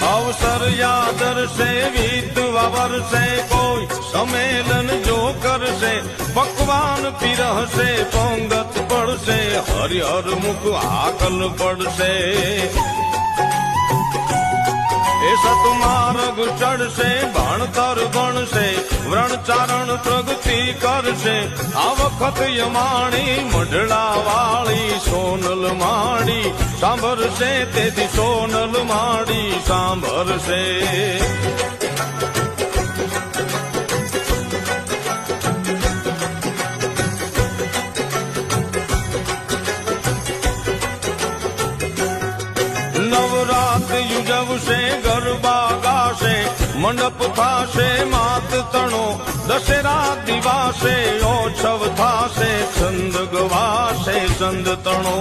અવસર યાદર છે વીતવા વર્ષે કોઈ સંમેલન જો કરશે પકવાન પીરહશે પંગત પડશે હરિહર મુખ હાકલ પડશે એ સતમાર્ગ ચડશે ભણતર ભણશે વ્રણચારણ પ્રગતિ કરશે આ વખત યમાણી મઢડા વાળી સોનલ માડી સાંભળશે તેથી સોનલ માડી સાંભળશે નવરાત યુજવશે ગરબા ગાશે મંડપ થાશે માત તણો દશેરા દિવાસે ઓછવ થાશે છંદ ગવાશે છંદ તણો